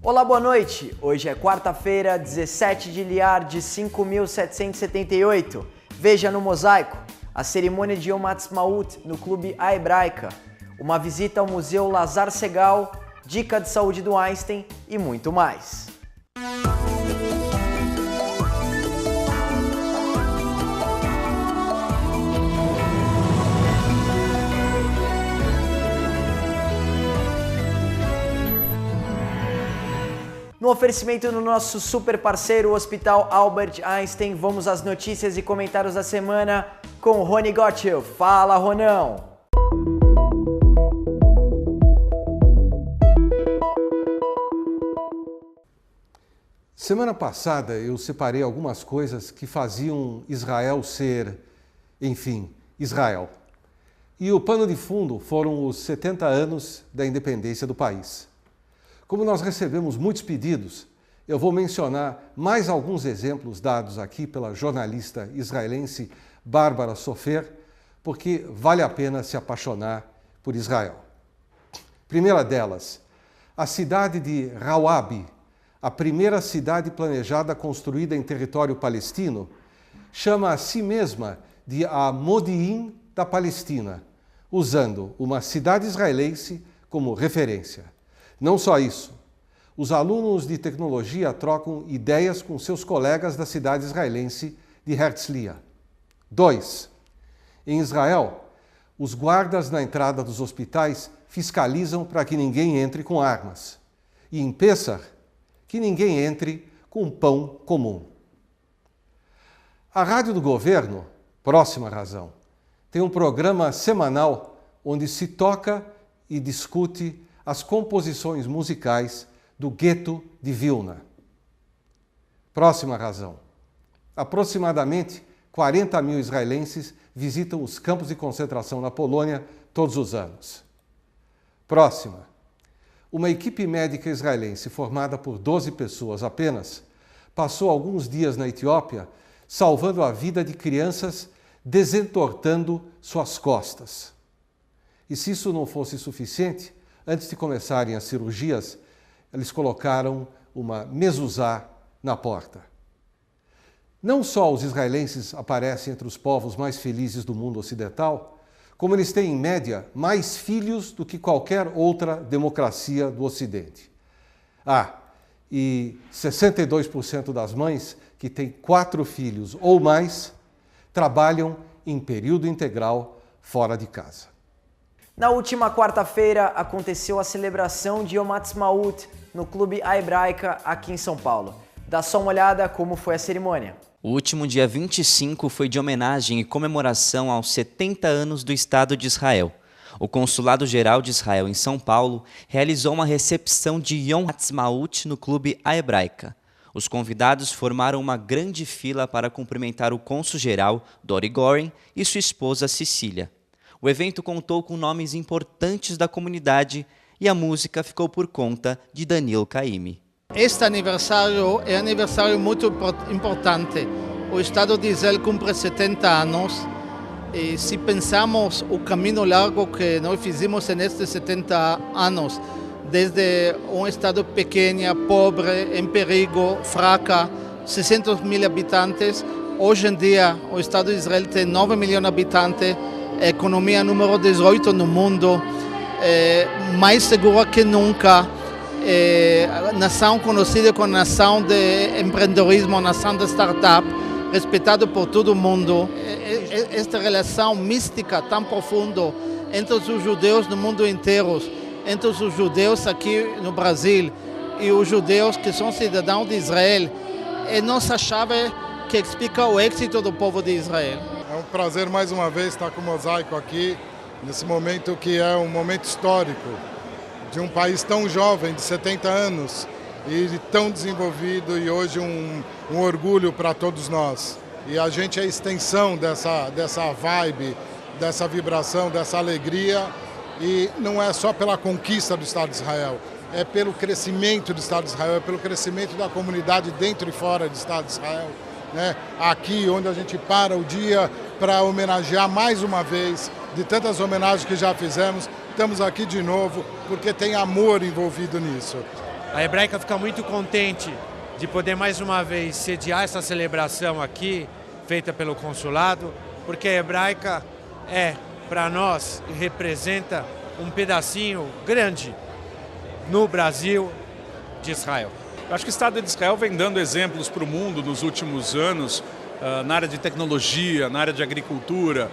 Olá, boa noite! Hoje é quarta-feira, 17 de Iyar de 5.778. Veja no mosaico a cerimônia de Yom Ha'atzmaut no Clube A Hebraica, uma visita ao Museu Lazar Segal, dica de saúde do Einstein e muito mais. No oferecimento do nosso super parceiro, o Hospital Albert Einstein, vamos às notícias e comentários da semana com Rony Gottschalk. Fala, Ronão! Semana passada eu separei algumas coisas que faziam Israel ser, enfim, Israel. E o pano de fundo foram os 70 anos da independência do país. Como nós recebemos muitos pedidos, eu vou mencionar mais alguns exemplos dados aqui pela jornalista israelense Bárbara Sofer, porque vale a pena se apaixonar por Israel. Primeira delas, a cidade de Rawab, a primeira cidade planejada construída em território palestino, chama a si mesma de a Modi'in da Palestina, usando uma cidade israelense como referência. Não só isso, os alunos de tecnologia trocam ideias com seus colegas da cidade israelense de Herzliya. 2. Em Israel, os guardas na entrada dos hospitais fiscalizam para que ninguém entre com armas. E em Pessah, que ninguém entre com pão comum. A rádio do governo, Próxima Razão, tem um programa semanal onde se toca e discute as composições musicais do gueto de Vilna. Próxima Razão. Aproximadamente 40 mil israelenses visitam os campos de concentração na Polônia todos os anos. Próxima. Uma equipe médica israelense formada por 12 pessoas apenas passou alguns dias na Etiópia salvando a vida de crianças desentortando suas costas. E se isso não fosse suficiente, antes de começarem as cirurgias, eles colocaram uma mezuzá na porta. Não só os israelenses aparecem entre os povos mais felizes do mundo ocidental, como eles têm, em média, mais filhos do que qualquer outra democracia do Ocidente. E 62% das mães que têm 4 filhos ou mais trabalham em período integral fora de casa. Na última quarta-feira aconteceu a celebração de Yom Ha'atzmaut no Clube A Hebraica aqui em São Paulo. Dá só uma olhada como foi a cerimônia. O último dia 25 foi de homenagem e comemoração aos 70 anos do Estado de Israel. O Consulado-Geral de Israel em São Paulo realizou uma recepção de Yom Ha'atzmaut no Clube A Hebraica. Os convidados formaram uma grande fila para cumprimentar o cônsul-geral, Dori Goren, e sua esposa, Cecília. O evento contou com nomes importantes da comunidade e a música ficou por conta de Daniel Caymmi. Este aniversário é um aniversário muito importante. O Estado de Israel cumpre 70 anos e se pensamos o caminho largo que nós fizemos nestes 70 anos, desde um Estado pequeno, pobre, em perigo, fraca, 600 mil habitantes, hoje em dia o Estado de Israel tem 9 milhões de habitantes, a economia número 18 no mundo, mais segura que nunca, nação conhecida como nação de empreendedorismo, nação de startup, respeitado por todo mundo. Esta relação mística tão profunda entre os judeus no mundo inteiro, entre os judeus aqui no Brasil e os judeus que são cidadãos de Israel, é nossa chave que explica o êxito do povo de Israel. É um prazer mais uma vez estar com o Mosaico aqui, nesse momento que é um momento histórico de um país tão jovem, de 70 anos, e tão desenvolvido, e hoje um orgulho para todos nós. E a gente é a extensão dessa vibe, dessa vibração, dessa alegria, e não é só pela conquista do Estado de Israel, é pelo crescimento do Estado de Israel, é pelo crescimento da comunidade dentro e fora do Estado de Israel. Aqui, onde a gente para o dia para homenagear mais uma vez, de tantas homenagens que já fizemos, estamos aqui de novo porque tem amor envolvido nisso. A Hebraica fica muito contente de poder mais uma vez sediar essa celebração aqui, feita pelo consulado, porque a Hebraica é, para nós, representa um pedacinho grande no Brasil de Israel. Eu acho que o Estado de Israel vem dando exemplos para o mundo nos últimos anos, na área de tecnologia, na área de agricultura,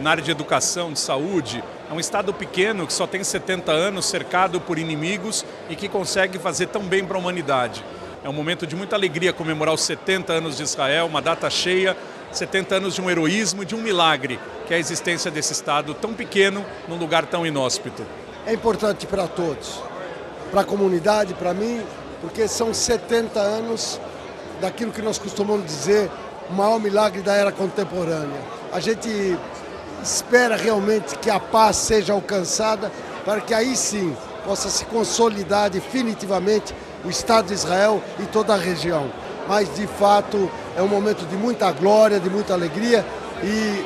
na área de educação, de saúde. É um Estado pequeno que só tem 70 anos, cercado por inimigos e que consegue fazer tão bem para a humanidade. É um momento de muita alegria comemorar os 70 anos de Israel, uma data cheia, 70 anos de um heroísmo e de um milagre, que é a existência desse Estado tão pequeno num lugar tão inóspito. É importante para todos, para a comunidade, para mim, porque são 70 anos daquilo que nós costumamos dizer, o maior milagre da era contemporânea. A gente espera realmente que a paz seja alcançada para que aí sim possa se consolidar definitivamente o Estado de Israel e toda a região. Mas, de fato, é um momento de muita glória, de muita alegria e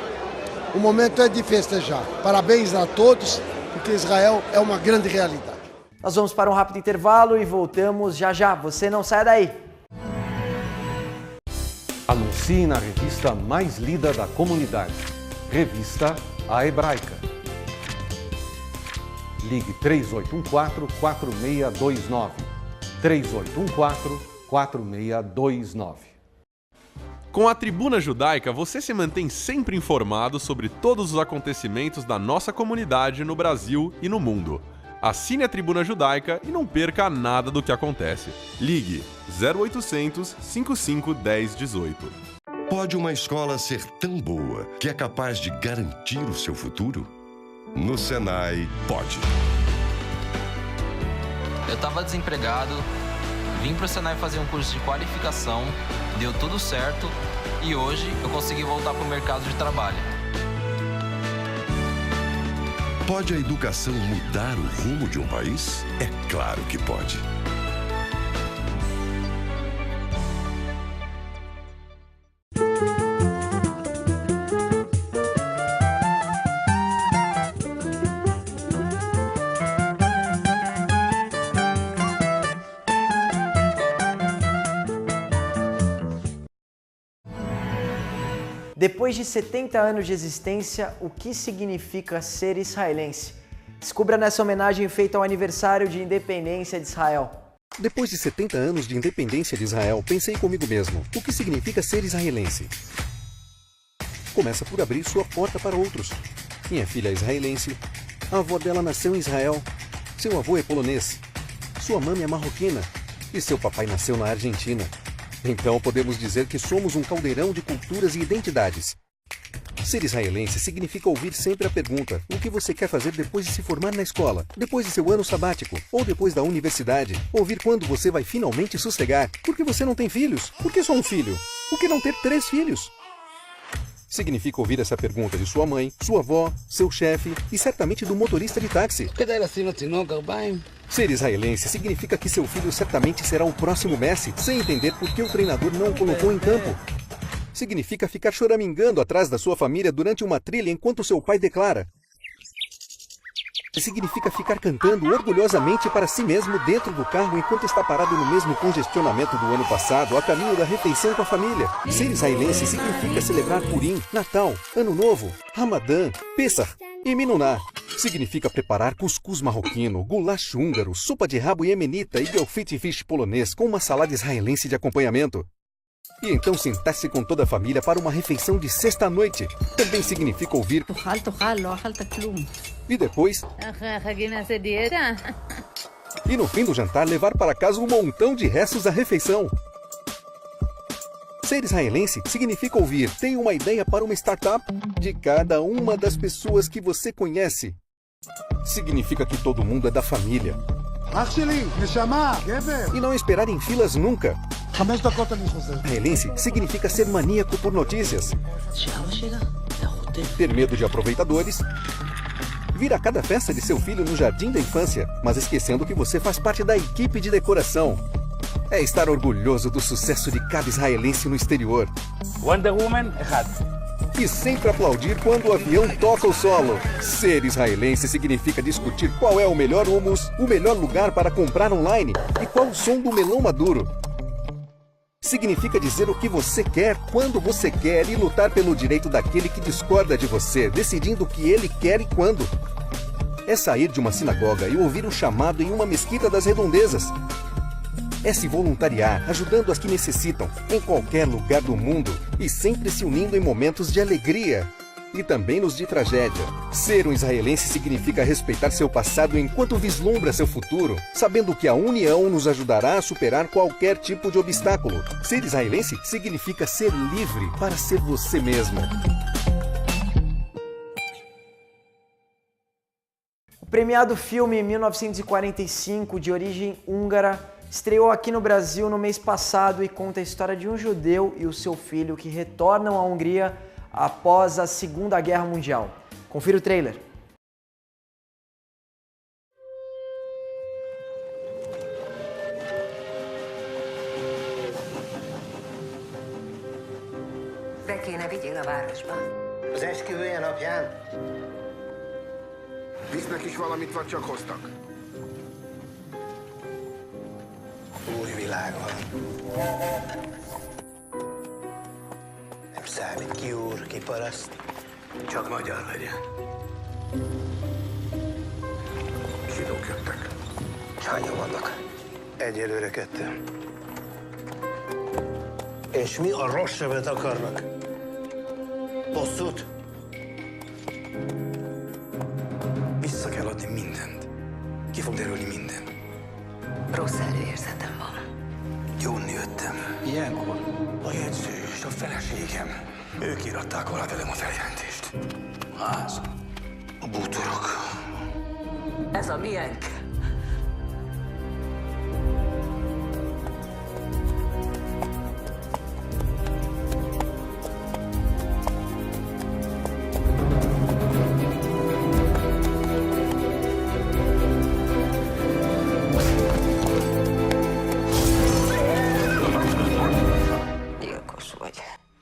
o momento é de festejar. Parabéns a todos, porque Israel é uma grande realidade. Nós vamos para um rápido intervalo e voltamos já já. Você não sai daí. Anuncie na revista mais lida da comunidade. Revista A Hebraica. Ligue 3814-4629. 3814-4629. Com a Tribuna Judaica, você se mantém sempre informado sobre todos os acontecimentos da nossa comunidade no Brasil e no mundo. Assine a Tribuna Judaica e não perca nada do que acontece. Ligue 0800 55 10 18. Pode uma escola ser tão boa que é capaz de garantir o seu futuro? No Senai, pode. Eu estava desempregado, vim para o Senai fazer um curso de qualificação, deu tudo certo e hoje eu consegui voltar para o mercado de trabalho. Pode a educação mudar o rumo de um país? É claro que pode. Depois de 70 anos de existência, o que significa ser israelense? Descubra nessa homenagem feita ao aniversário de independência de Israel. Depois de 70 anos de independência de Israel, pensei comigo mesmo, o que significa ser israelense? Começa por abrir sua porta para outros. Minha filha é israelense, a avó dela nasceu em Israel, seu avô é polonês, sua mãe é marroquina e seu papai nasceu na Argentina. Então podemos dizer que somos um caldeirão de culturas e identidades. Ser israelense significa ouvir sempre a pergunta: o que você quer fazer depois de se formar na escola, depois de seu ano sabático, ou depois da universidade? Ouvir quando você vai finalmente sossegar. Por que você não tem filhos? Por que só um filho? Por que não ter 3 filhos? Significa ouvir essa pergunta de sua mãe, sua avó, seu chefe e certamente do motorista de táxi. Ser israelense significa que seu filho certamente será o próximo Messi, sem entender por que o treinador não o colocou em campo. Significa ficar choramingando atrás da sua família durante uma trilha enquanto seu pai declara. Significa ficar cantando orgulhosamente para si mesmo dentro do carro enquanto está parado no mesmo congestionamento do ano passado, a caminho da refeição com a família. Ser israelense significa celebrar Purim, Natal, Ano Novo, Ramadã, Pessah e Minuná. Significa preparar cuscuz marroquino, goulash húngaro, sopa de rabo iemenita e gefilte fish polonês com uma salada israelense de acompanhamento. E então sentar-se com toda a família para uma refeição de sexta-noite. Também significa ouvir... E depois... E no fim do jantar levar para casa um montão de restos da refeição. Ser israelense significa ouvir: tem uma ideia para uma startup? De cada uma das pessoas que você conhece. Significa que todo mundo é da família. E não esperar em filas nunca. Israelense significa ser maníaco por notícias. Ter medo de aproveitadores. Vir a cada festa de seu filho no jardim da infância, mas esquecendo que você faz parte da equipe de decoração. É estar orgulhoso do sucesso de cada israelense no exterior. Wonder Woman, e sempre aplaudir quando o avião toca o solo. Ser israelense significa discutir qual é o melhor hummus, o melhor lugar para comprar online e qual o som do melão maduro. Significa dizer o que você quer, quando você quer e lutar pelo direito daquele que discorda de você, decidindo o que ele quer e quando. É sair de uma sinagoga e ouvir um chamado em uma mesquita das redondezas. É se voluntariar, ajudando as que necessitam, em qualquer lugar do mundo e sempre se unindo em momentos de alegria e também nos de tragédia. Ser um israelense significa respeitar seu passado enquanto vislumbra seu futuro, sabendo que a união nos ajudará a superar qualquer tipo de obstáculo. Ser israelense significa ser livre para ser você mesmo. O premiado filme 1945, de origem húngara, estreou aqui no Brasil no mês passado e conta a história de um judeu e o seu filho que retornam à Hungria após a Segunda Guerra Mundial. Confira o trailer. Be kéne vigyél a városba. Az esküvője napján? Visznek is valamit, vagy csak hoztak? Új világ van. Nem számít ki úr, ki paraszt. Csak magyar legyen. Zsidók jöttek. Hányan vannak? Egyelőre 2. És mi a rossz sebet akarnak? Bosszút? Vissza kell adni mindent. Ki fog derülni minden. Rossz előérzetem van. Jonni jöttem. Ilyenkor? A jegyző és a feleségem. Ők íratták alá velem a feljelentést. Az. A bútorok. Ez a miénk.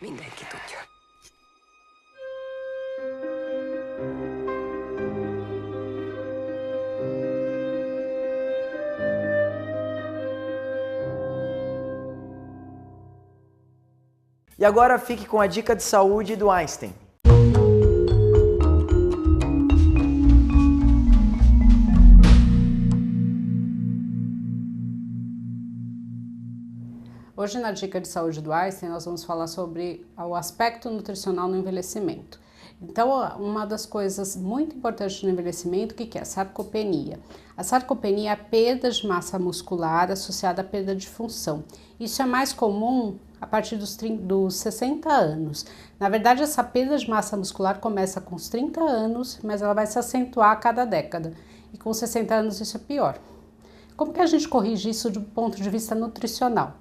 Mindenki tudja. E agora fique com a dica de saúde do Einstein. Hoje, na Dica de Saúde do Einstein, nós vamos falar sobre o aspecto nutricional no envelhecimento. Então, uma das coisas muito importantes no envelhecimento, o que é a sarcopenia? A sarcopenia é a perda de massa muscular associada à perda de função. Isso é mais comum a partir dos 60 anos. Na verdade, essa perda de massa muscular começa com os 30 anos, mas ela vai se acentuar a cada década. E com 60 anos isso é pior. Como que a gente corrige isso do ponto de vista nutricional?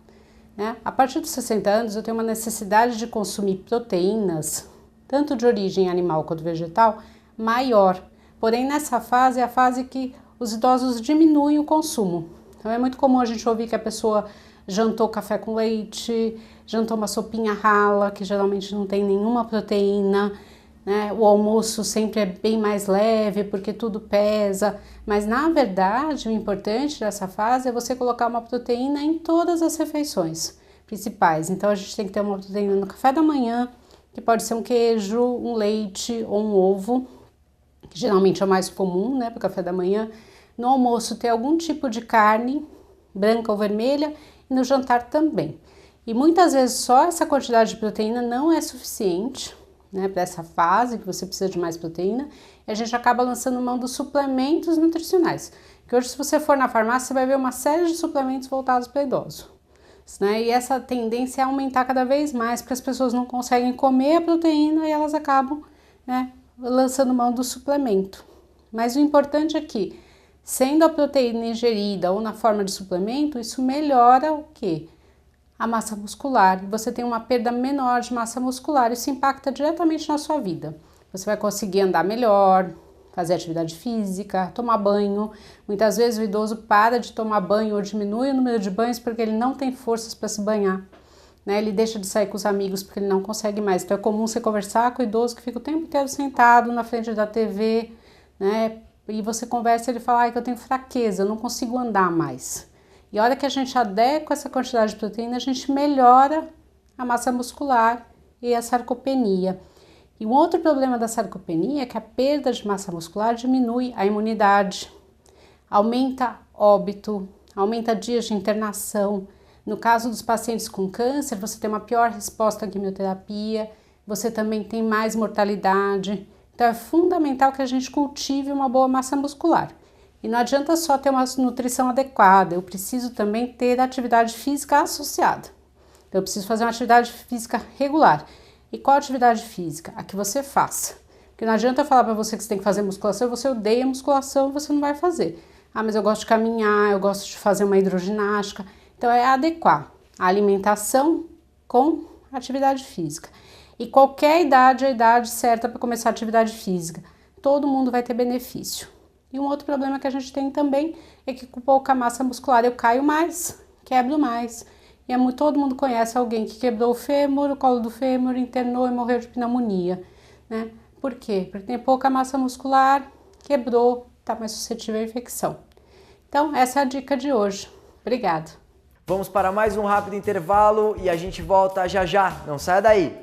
A partir dos 60 anos eu tenho uma necessidade de consumir proteínas, tanto de origem animal quanto vegetal, maior. Porém, nessa fase é a fase que os idosos diminuem o consumo. Então é muito comum a gente ouvir que a pessoa jantou café com leite, jantou uma sopinha rala, que geralmente não tem nenhuma proteína, né? O almoço sempre é bem mais leve, porque tudo pesa. Mas, na verdade, o importante dessa fase é você colocar uma proteína em todas as refeições principais. Então, a gente tem que ter uma proteína no café da manhã, que pode ser um queijo, um leite ou um ovo, que geralmente é o mais comum, né, para o café da manhã. No almoço, ter algum tipo de carne, branca ou vermelha, e no jantar também. E muitas vezes só essa quantidade de proteína não é suficiente, né, para essa fase que você precisa de mais proteína, e a gente acaba lançando mão dos suplementos nutricionais. Que hoje, se você for na farmácia, você vai ver uma série de suplementos voltados para idosos, né? E essa tendência é aumentar cada vez mais, porque as pessoas não conseguem comer a proteína e elas acabam, né, lançando mão do suplemento. Mas o importante é que, sendo a proteína ingerida ou na forma de suplemento, isso melhora o quê? A massa muscular. Você tem uma perda menor de massa muscular, isso impacta diretamente na sua vida. Você vai conseguir andar melhor, fazer atividade física, tomar banho. Muitas vezes o idoso para de tomar banho ou diminui o número de banhos porque ele não tem forças para se banhar. né? Ele deixa de sair com os amigos porque ele não consegue mais. Então é comum você conversar com o idoso que fica o tempo inteiro sentado na frente da TV, né? E você conversa e ele fala, que eu tenho fraqueza, eu não consigo andar mais. E a hora que a gente adequa essa quantidade de proteína, a gente melhora a massa muscular e a sarcopenia. E um outro problema da sarcopenia é que a perda de massa muscular diminui a imunidade, aumenta óbito, aumenta dias de internação. No caso dos pacientes com câncer, você tem uma pior resposta à quimioterapia, você também tem mais mortalidade. Então é fundamental que a gente cultive uma boa massa muscular. E não adianta só ter uma nutrição adequada, eu preciso também ter atividade física associada. Então eu preciso fazer uma atividade física regular. E qual atividade física? A que você faça. Porque não adianta eu falar para você que você tem que fazer musculação, você odeia musculação e você não vai fazer. Mas eu gosto de caminhar, eu gosto de fazer uma hidroginástica. Então é adequar a alimentação com atividade física. E qualquer idade é a idade certa para começar a atividade física. Todo mundo vai ter benefício. E um outro problema que a gente tem também é que com pouca massa muscular eu caio mais, quebro mais. E todo mundo conhece alguém que quebrou o fêmur, o colo do fêmur, internou e morreu de pneumonia, né? Por quê? Porque tem pouca massa muscular, quebrou, está mais suscetível à infecção. Então, essa é a dica de hoje. Obrigada. Vamos para mais um rápido intervalo e a gente volta já já. Não saia daí.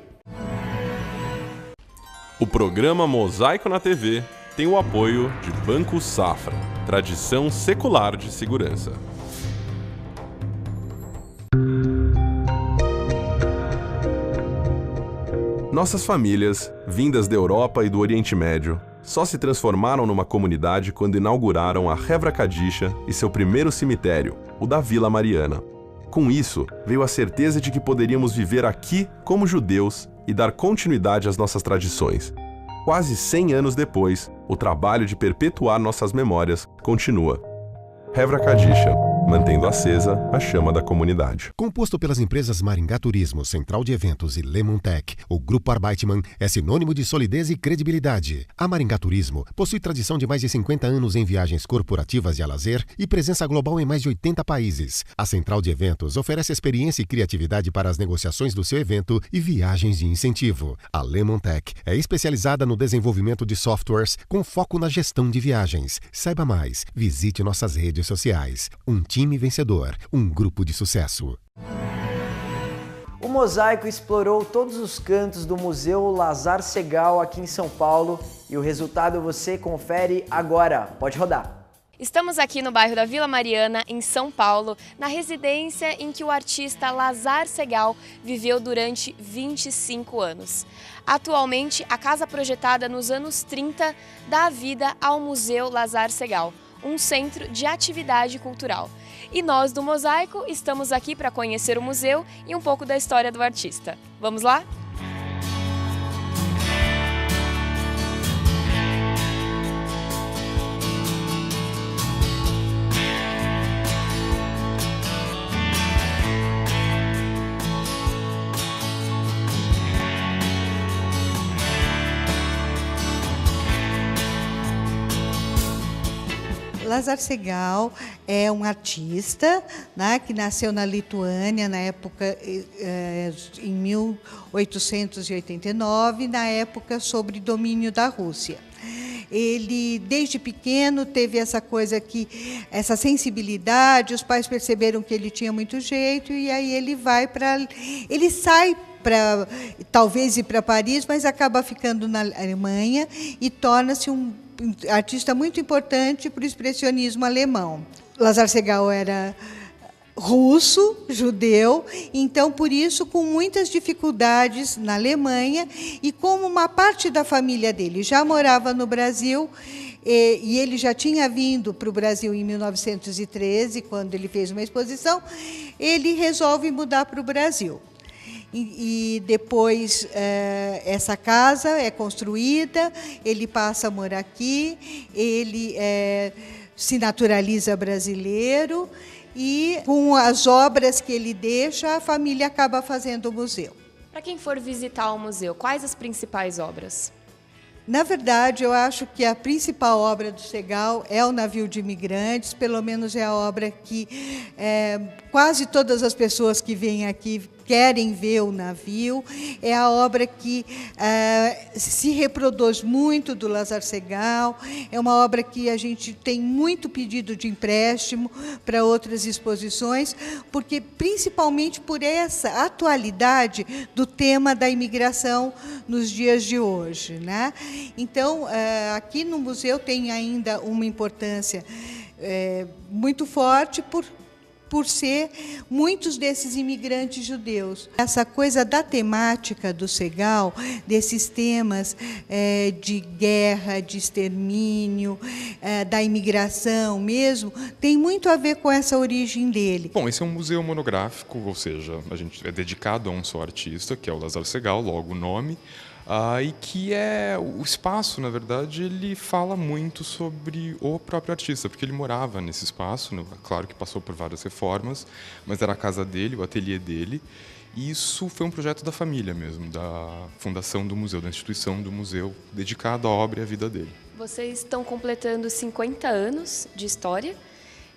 O programa Mosaico na TV tem o apoio de Banco Safra, tradição secular de segurança. Nossas famílias, vindas da Europa e do Oriente Médio, só se transformaram numa comunidade quando inauguraram a Hevra Kadisha e seu primeiro cemitério, o da Vila Mariana. Com isso, veio a certeza de que poderíamos viver aqui como judeus e dar continuidade às nossas tradições. Quase 100 anos depois, o trabalho de perpetuar nossas memórias continua. Hevra Kadisha, mantendo acesa a chama da comunidade. Composto pelas empresas Maringá Turismo, Central de Eventos e Lemontec, o Grupo Arbeitmann é sinônimo de solidez e credibilidade. A Maringá Turismo possui tradição de mais de 50 anos em viagens corporativas e a lazer e presença global em mais de 80 países. A Central de Eventos oferece experiência e criatividade para as negociações do seu evento e viagens de incentivo. A Lemontec é especializada no desenvolvimento de softwares com foco na gestão de viagens. Saiba mais, visite nossas redes sociais. Um time vencedor, um grupo de sucesso. O Mosaico explorou todos os cantos do Museu Lazar Segal aqui em São Paulo e o resultado você confere agora. Pode rodar. Estamos aqui no bairro da Vila Mariana, em São Paulo, na residência em que o artista Lazar Segal viveu durante 25 anos. Atualmente, a casa projetada nos anos 30 dá vida ao Museu Lazar Segal, um centro de atividade cultural. E nós do Mosaico estamos aqui para conhecer o museu e um pouco da história do artista. Vamos lá? Lazar Segal é um artista, né, que nasceu na Lituânia, na época, em 1889, na época sobre domínio da Rússia. Ele, desde pequeno, teve essa coisa essa sensibilidade, os pais perceberam que ele tinha muito jeito, e aí ele sai para talvez ir para Paris, mas acaba ficando na Alemanha e torna-se um artista muito importante para o expressionismo alemão. Lazar Segal era russo, judeu, então por isso com muitas dificuldades na Alemanha, e como uma parte da família dele já morava no Brasil, e ele já tinha vindo para o Brasil em 1913, quando ele fez uma exposição, ele resolve mudar para o Brasil. E depois essa casa é construída, ele passa a morar aqui, ele se naturaliza brasileiro e com as obras que ele deixa, a família acaba fazendo o museu. Para quem for visitar o museu, quais as principais obras? Na verdade, eu acho que a principal obra do Segal é o Navio de Imigrantes, pelo menos é a obra que quase todas as pessoas que vêm aqui querem ver o navio. É a obra que se reproduz muito do Lazar Segal, é uma obra que a gente tem muito pedido de empréstimo para outras exposições, porque principalmente por essa atualidade do tema da imigração nos dias de hoje, né? Então, aqui no museu tem ainda uma importância muito forte por ser muitos desses imigrantes judeus. Essa coisa da temática do Segal, desses temas de guerra, de extermínio, da imigração mesmo, tem muito a ver com essa origem dele. Bom, esse é um museu monográfico, ou seja, a gente é dedicado a um só artista, que é o Lazar Segal, logo o nome. E que o espaço, na verdade, ele fala muito sobre o próprio artista, porque ele morava nesse espaço, né? Claro que passou por várias reformas, mas era a casa dele, o ateliê dele, e isso foi um projeto da família mesmo, da fundação do museu, da instituição do museu, dedicado à obra e à vida dele. Vocês estão completando 50 anos de história,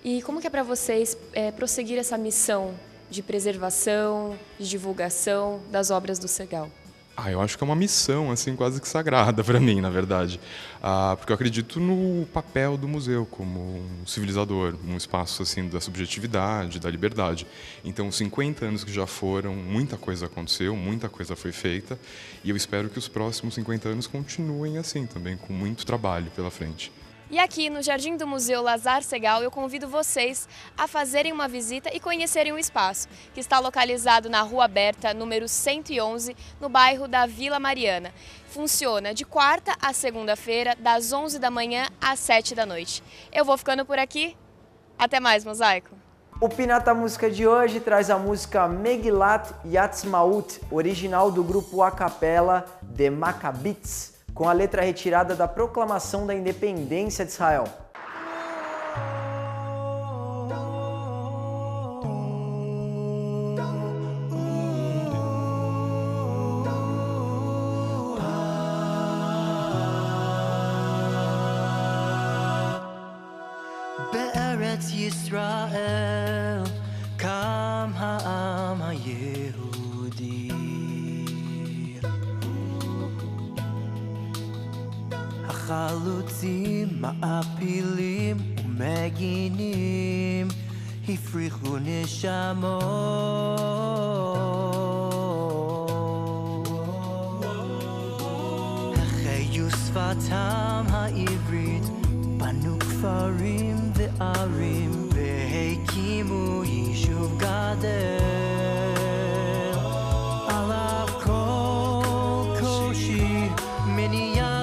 e como que é para vocês prosseguir essa missão de preservação, de divulgação das obras do Segal? Eu acho que é uma missão assim quase que sagrada para mim, na verdade, porque eu acredito no papel do museu como um civilizador, um espaço assim da subjetividade, da liberdade. Então, 50 anos que já foram, muita coisa aconteceu, muita coisa foi feita, e eu espero que os próximos 50 anos continuem assim também, com muito trabalho pela frente. E aqui no Jardim do Museu Lazar Segal, eu convido vocês a fazerem uma visita e conhecerem o espaço, que está localizado na Rua Aberta, número 111, no bairro da Vila Mariana. Funciona de quarta a segunda-feira, das 11 da manhã às 7 da noite. Eu vou ficando por aqui. Até mais, Mosaico! O Pinata Música de hoje traz a música Megilat Yatzmaut, original do grupo a capella The Maccabits, com a letra retirada da Proclamação da Independência de Israel. Be'eretz Yisrael kam ha'am ha'yehudi החלוצים מעפילים ומגינים הפריחו נשמות החיו שפתם העברית בנו כפרים וערים והקימו יישוב גדל עליו כל קושי מניעה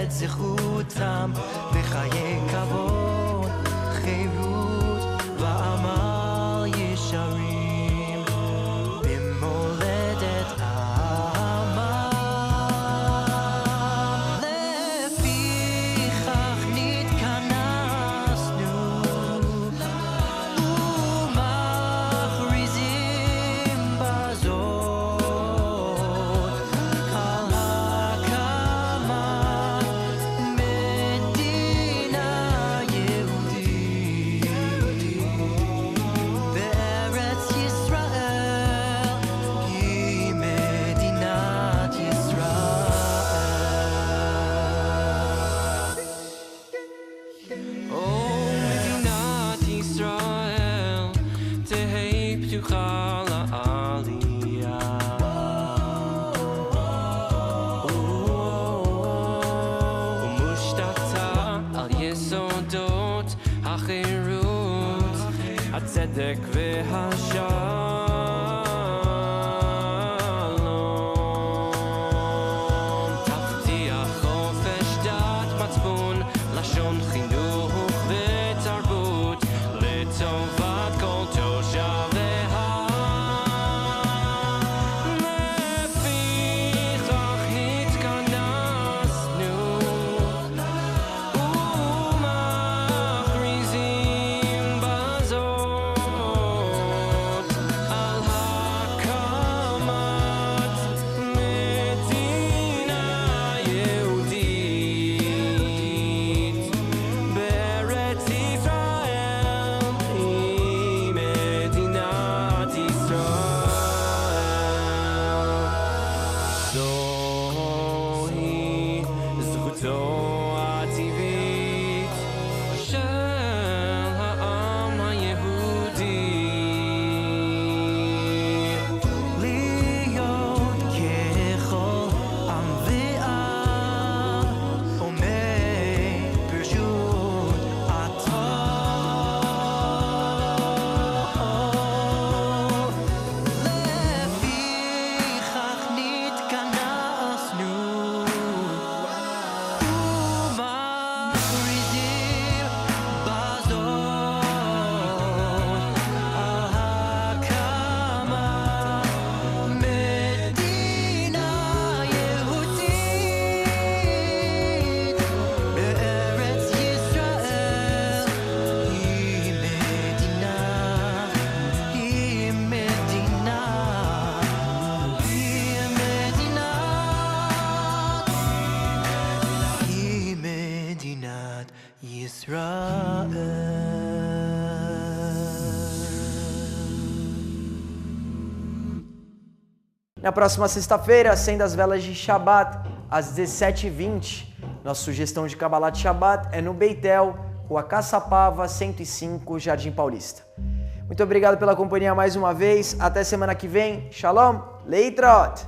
זכותם בחיי כבוד, חירות ועמל ישרים במולדת העמם. לפיכך נתכנסנו ומכריזים בזאת על הצדק והשלום תבטיח חופש דת מצפון לשון חינוך ותרבות לטובת כל תושביה לפיכך נתכנסנו ומכריזים בזאת Na próxima sexta-feira, acenda as velas de Shabbat, às 17h20. Nossa sugestão de Kabbalat Shabbat é no Beitel, Rua Caçapava, 105, Jardim Paulista. Muito obrigado pela companhia mais uma vez. Até semana que vem. Shalom, Leitrot!